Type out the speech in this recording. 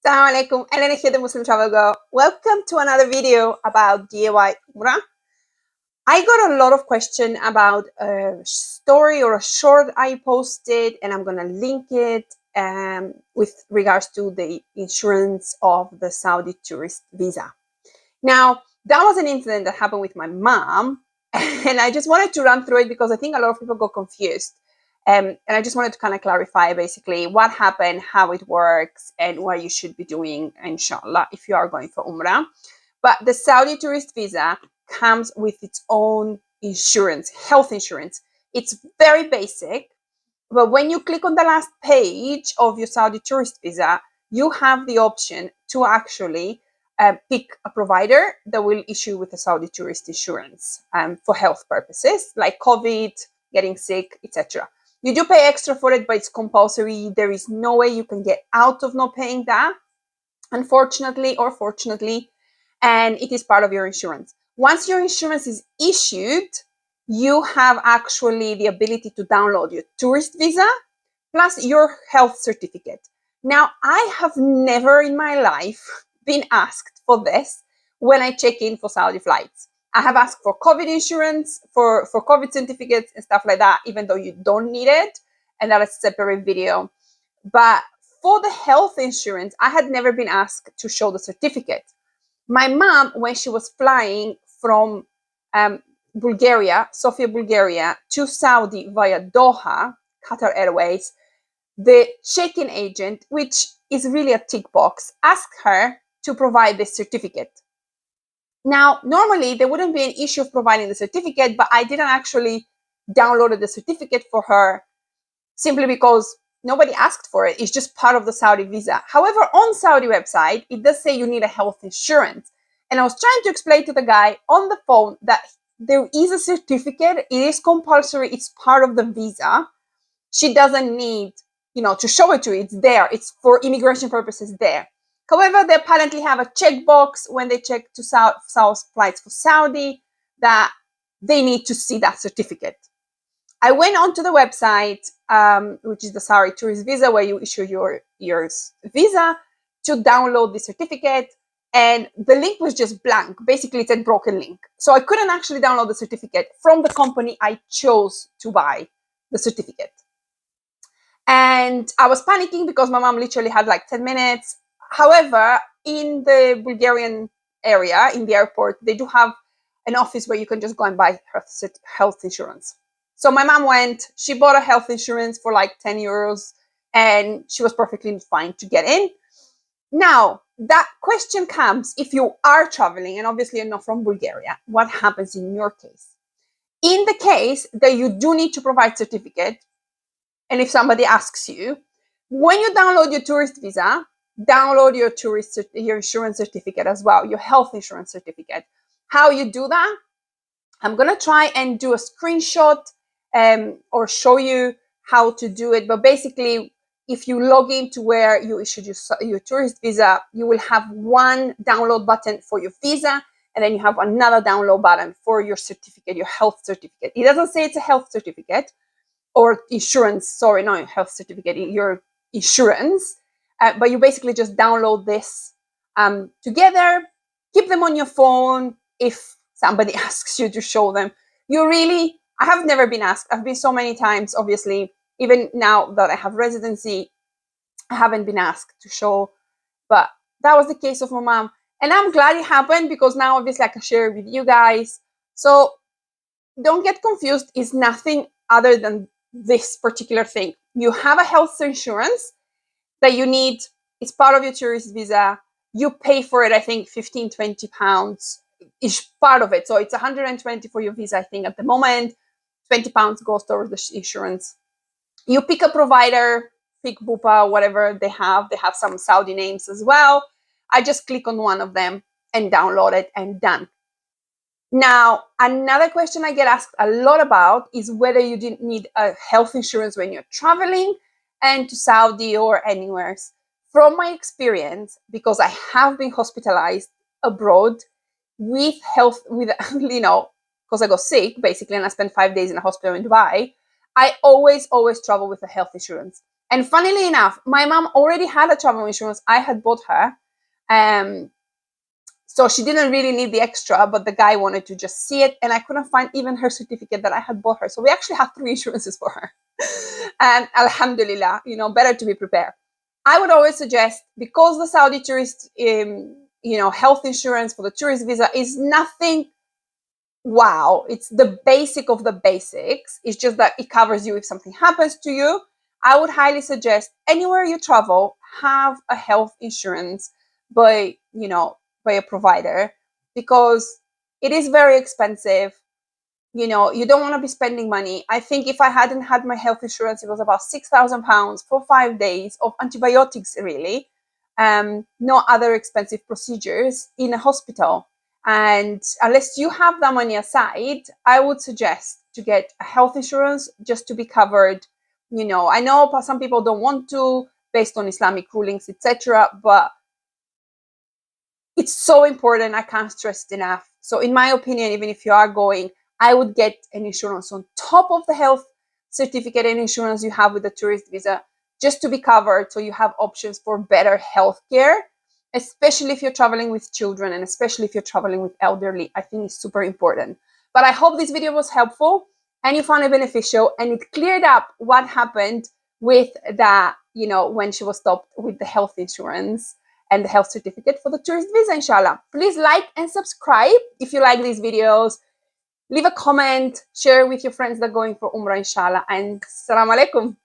Assalamu alaikum, Elena here, the Muslim Travel Girl. Welcome to another video about DIY Umrah. I got a lot of questions about a story or a short I posted, and I'm gonna link it with regards to the insurance of the Saudi tourist visa. Now, that was an incident that happened with my mom, and I just wanted to run through it because I think a lot of people got confused. And I just wanted to kind of clarify basically what happened, how it works, and what you should be doing, inshallah, if you are going for Umrah. But the Saudi tourist visa comes with its own insurance, health insurance. It's very basic, but when you click on the last page of your Saudi tourist visa, you have the option to actually pick a provider that will issue with a Saudi tourist insurance for health purposes, like COVID, getting sick, etc. You do pay extra for it, but it's compulsory. There is no way you can get out of not paying that, unfortunately or fortunately, and it is part of your insurance. Once your insurance is issued, you have actually the ability to download your tourist visa plus your health certificate. Now, I have never in my life been asked for this when I check in for Saudi flights. I have asked for COVID insurance, for COVID certificates and stuff like that, even though you don't need it. And that is a separate video. But for the health insurance, I had never been asked to show the certificate. My mom, when she was flying from Bulgaria, Sofia, Bulgaria, to Saudi via Doha, Qatar Airways, the check-in agent, which is really a tick box, asked her to provide this certificate. Now, normally there wouldn't be an issue of providing the certificate, but I didn't actually download the certificate for her simply because nobody asked for it. It's just part of the Saudi visa. However, on Saudi website, it does say you need a health insurance. And I was trying to explain to the guy on the phone that there is a certificate. It is compulsory. It's part of the visa. She doesn't need, to show it to you. It's there. It's for immigration purposes there. However, they apparently have a checkbox when they check to South flights for Saudi that they need to see that certificate. I went onto the website, which is the Saudi tourist visa, where you issue your visa, to download the certificate. And the link was just blank. Basically, it said broken link. So I couldn't actually download the certificate from the company I chose to buy the certificate. And I was panicking because my mom literally had like 10 minutes. However, in the Bulgarian area, in the airport, they do have an office where you can just go and buy health insurance. So my mom went, she bought a health insurance for like 10 euros, and she was perfectly fine to get in. Now, that question comes if you are traveling, and obviously you're not from Bulgaria, what happens in your case? In the case that you do need to provide certificate, and if somebody asks you, when you download your tourist visa, download your insurance certificate as well, your health insurance certificate. How you do that? I'm gonna try and do a screenshot or show you how to do it. But basically, if you log into where you issued your tourist visa, you will have one download button for your visa, and then you have another download button for your certificate, your health certificate. It doesn't say it's a health certificate or insurance, sorry, not health certificate, your insurance, but you basically just download this together, keep them on your phone. If somebody asks you to show them, I have never been asked. I've been so many times, obviously, even now that I have residency, I haven't been asked to show, but that was the case of my mom. And I'm glad it happened because now obviously I can share it with you guys. So don't get confused. It's nothing other than this particular thing. You have a health insurance that you need. It's part of your tourist visa. You pay for it, I think, 15, 20 pounds is part of it. So it's 120 for your visa, I think, at the moment. 20 pounds goes towards the insurance. You pick a provider, pick Bupa, whatever they have. They have some Saudi names as well. I just click on one of them and download it and done. Now, another question I get asked a lot about is whether you didn't need a health insurance when you're traveling and to Saudi or anywhere. From my experience, because I have been hospitalized abroad with because I got sick basically, and I spent 5 days in a hospital in Dubai, I always travel with a health insurance. And funnily enough, my mom already had a travel insurance I had bought her. So she didn't really need the extra, but the guy wanted to just see it, and I couldn't find even her certificate that I had bought her. So we actually have 3 insurances for her. And alhamdulillah, better to be prepared. I would always suggest, because the Saudi tourist, health insurance for the tourist visa is nothing wow, it's the basic of the basics. It's just that it covers you if something happens to you. I would highly suggest anywhere you travel, have a health insurance by a provider, because it is very expensive. You don't want to be spending money. I think if I hadn't had my health insurance, it was about £6,000 for 5 days of antibiotics, really. No other expensive procedures in a hospital. And unless you have that money aside, I would suggest to get a health insurance just to be covered. I know some people don't want to, based on Islamic rulings, etc., but it's so important. I can't stress it enough. So in my opinion, even if you are going, I would get an insurance on top of the health certificate and insurance you have with the tourist visa, just to be covered, so you have options for better health care, especially if you're traveling with children and especially if you're traveling with elderly. I think it's super important. But I hope this video was helpful and you found it beneficial, and it cleared up what happened with that, when she was stopped with the health insurance and the health certificate for the tourist visa, inshallah. Please like and subscribe if you like these videos. Leave a comment, share with your friends that are going for Umrah, inshallah. And Assalamu alaikum.